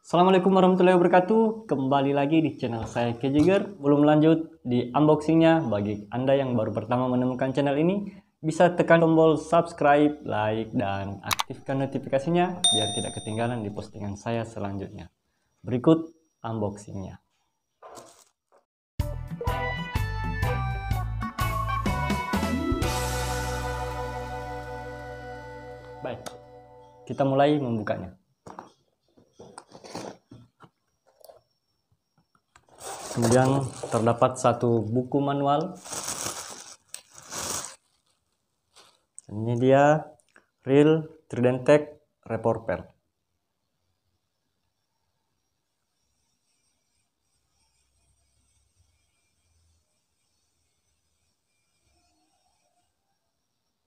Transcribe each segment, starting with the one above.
Assalamualaikum warahmatullahi wabarakatuh. Kembali lagi di channel saya Kejiger. Belum lanjut di unboxingnya, bagi Anda yang baru pertama menemukan channel ini, bisa tekan tombol subscribe, like, dan aktifkan notifikasinya biar tidak ketinggalan di postingan saya selanjutnya. Berikut unboxingnya. Baik, kita mulai membukanya. Kemudian terdapat satu buku manual. Ini dia Real Tridentech Revolver.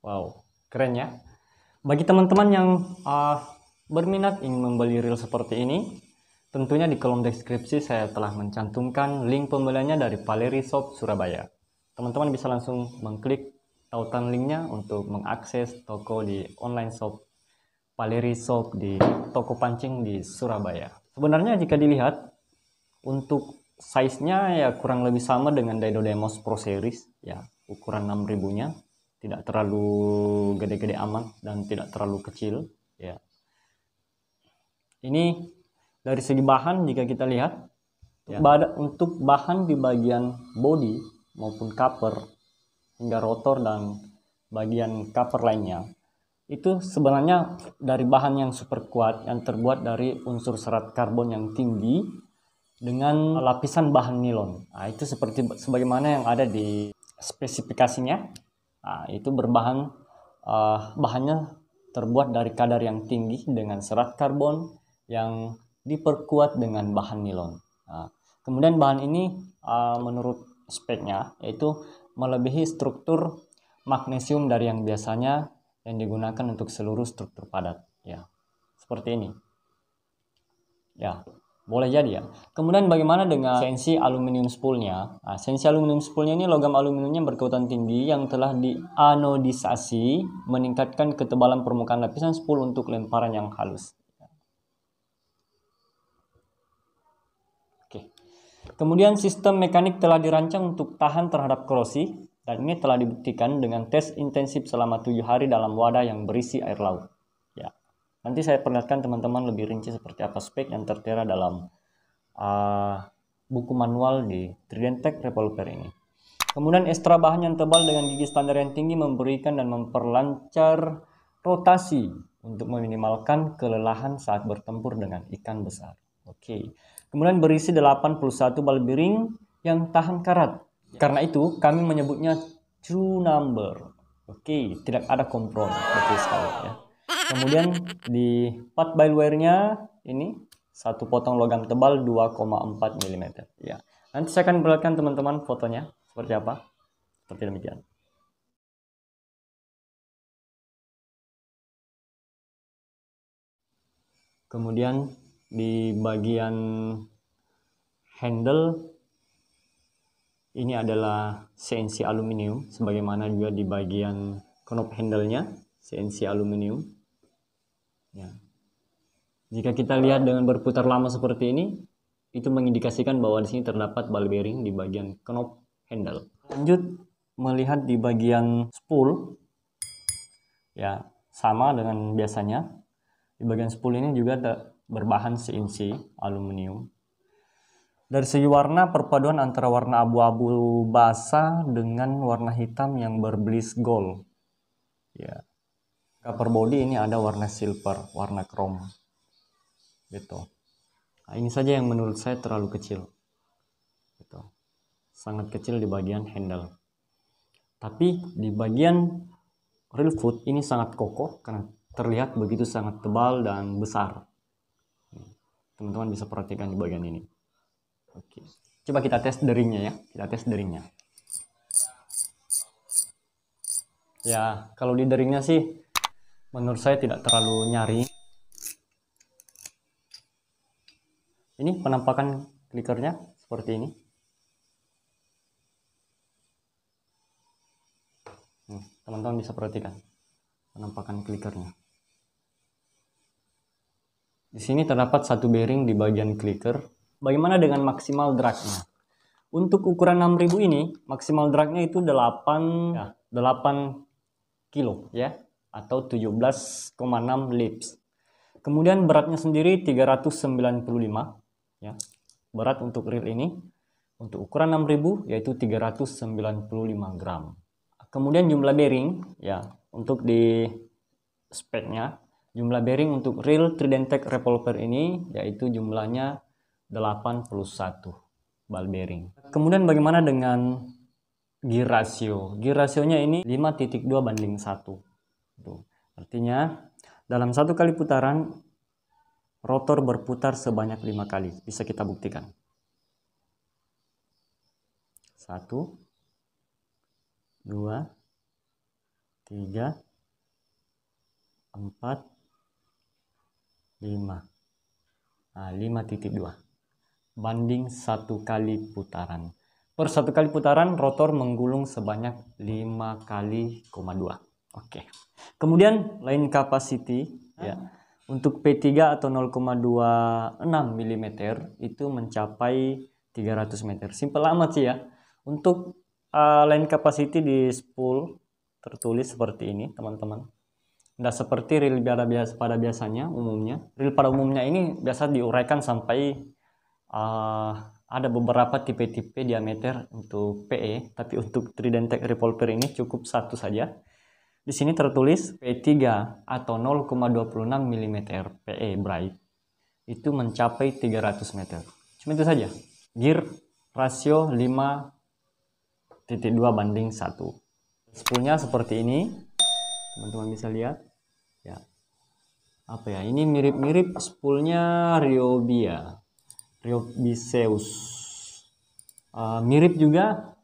Wow, keren ya. Bagi teman-teman yang berminat ingin membeli reel seperti ini, tentunya di kolom deskripsi saya telah mencantumkan link pembeliannya dari Valeri Shop Surabaya. Teman-teman bisa langsung mengklik tautan linknya untuk mengakses toko di online shop Valeri Shop di toko pancing di Surabaya. Sebenarnya jika dilihat untuk size-nya ya kurang lebih sama dengan Daido Demos Pro Series ya, ukuran 6000-nya. Tidak terlalu gede-gede amat dan tidak terlalu kecil ya. Ini dari segi bahan jika kita lihat ya, untuk bahan di bagian body maupun cover hingga rotor dan bagian cover lainnya itu sebenarnya dari bahan yang super kuat yang terbuat dari unsur serat karbon yang tinggi dengan lapisan bahan nilon. Nah, itu seperti sebagaimana yang ada di spesifikasinya. Nah, itu berbahan bahannya terbuat dari kadar yang tinggi dengan serat karbon yang diperkuat dengan bahan nilon. Nah, kemudian bahan ini menurut speknya yaitu melebihi struktur magnesium dari yang biasanya yang digunakan untuk seluruh struktur padat. Ya, seperti ini. Ya. Boleh jadi ya. Kemudian bagaimana dengan CNC aluminium spoolnya? Nah, CNC aluminium spoolnya ini logam aluminiumnya berkekuatan tinggi yang telah dianodisasi meningkatkan ketebalan permukaan lapisan spool untuk lemparan yang halus. Oke. Kemudian sistem mekanik telah dirancang untuk tahan terhadap korosi dan ini telah dibuktikan dengan tes intensif selama 7 hari dalam wadah yang berisi air laut. Ya. Nanti saya perlihatkan teman-teman lebih rinci seperti apa spek yang tertera dalam buku manual di Tridentech Revolver ini. Kemudian ekstra bahan yang tebal dengan gigi standar yang tinggi memberikan dan memperlancar rotasi untuk meminimalkan kelelahan saat bertempur dengan ikan besar. Oke. Kemudian berisi 81 bal bearing yang tahan karat. Karena itu kami menyebutnya true number. Oke, tidak ada kompromi. Betul sekali ya. Kemudian di part by wire-nya ini satu potong logam tebal 2,4 mm ya. Nanti saya akan perlihatkan teman-teman fotonya seperti apa. Seperti demikian. Kemudian di bagian handle ini adalah CNC aluminium sebagaimana juga di bagian knob handle-nya CNC aluminium. Ya. Jika kita lihat dengan berputar lama seperti ini, itu mengindikasikan bahwa di sini terdapat ball bearing di bagian knob handle. Lanjut melihat di bagian spool, ya sama dengan biasanya. Di bagian spool ini juga berbahan CNC aluminium. Dari segi warna, perpaduan antara warna abu-abu basah dengan warna hitam yang berblis gold. Ya. Cover body ini ada warna silver, warna chrome. Gitu. Nah, ini saja yang menurut saya terlalu kecil. Gitu. Sangat kecil di bagian handle. Tapi di bagian real foot ini sangat kokoh karena terlihat begitu sangat tebal dan besar. Teman-teman bisa perhatikan di bagian ini. Oke. Coba kita tes deringnya ya. Kita tes deringnya. Ya, kalau di deringnya sih menurut saya tidak terlalu nyari. Ini penampakan klikernya seperti ini. Teman-teman bisa perhatikan penampakan klikernya. Di sini terdapat satu bearing di bagian clicker. Bagaimana dengan maksimal dragnya? Untuk ukuran 6000 ini, maksimal dragnya itu 8 kilo ya, atau 17,6 lips. Kemudian beratnya sendiri 395 ya. Berat untuk reel ini untuk ukuran 6000 yaitu 395 gram. Kemudian jumlah bearing ya, untuk di speknya, jumlah bearing untuk reel Tridentec revolver ini yaitu jumlahnya 81 ball bearing. Kemudian bagaimana dengan gear ratio? Gear rasionya ini 5.2:1. Tuh. Artinya dalam satu kali putaran rotor berputar sebanyak 5 kali. Bisa kita buktikan. 1, 2, 3, 4, 5. Nah, 5.2 banding satu kali putaran. Per satu kali putaran rotor menggulung sebanyak 5 kali, 2. Oke. Kemudian line capacity ya. Untuk P3 atau 0,26 mm itu mencapai 300 meter. Simpel amat sih ya. Untuk line capacity di spool tertulis seperti ini, teman-teman. Tidak seperti reel pada biasanya umumnya. Reel pada umumnya ini biasa diuraikan sampai ada beberapa tipe-tipe diameter untuk PE, tapi untuk Tridentec revolver ini cukup satu saja. Di sini tertulis P3 atau 0,26 mm PE bright itu mencapai 300 meter. Cuma itu saja. Gear rasio 5.2:1. Spoolnya seperti ini. Teman-teman bisa lihat. Ya. Apa ya? Ini mirip-mirip spoolnya Ryobiseus. Mirip juga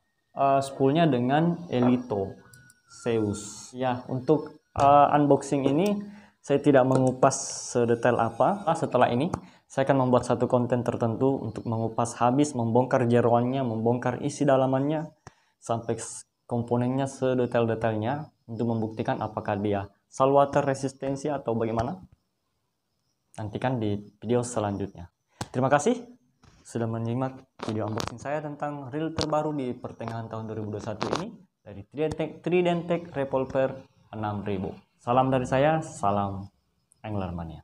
spoolnya dengan Elito Zeus. Ya, untuk unboxing ini saya tidak mengupas sedetail apa. Setelah ini saya akan membuat satu konten tertentu untuk mengupas habis, membongkar jeroannya, membongkar isi dalamannya sampai komponennya sedetail-detailnya untuk membuktikan apakah dia saltwater resistensi atau bagaimana. Nantikan di video selanjutnya. Terima kasih sudah menyimak video unboxing saya tentang reel terbaru di pertengahan tahun 2021 ini dari Tridentec revolver 6000. Salam dari saya, salam Anglermania.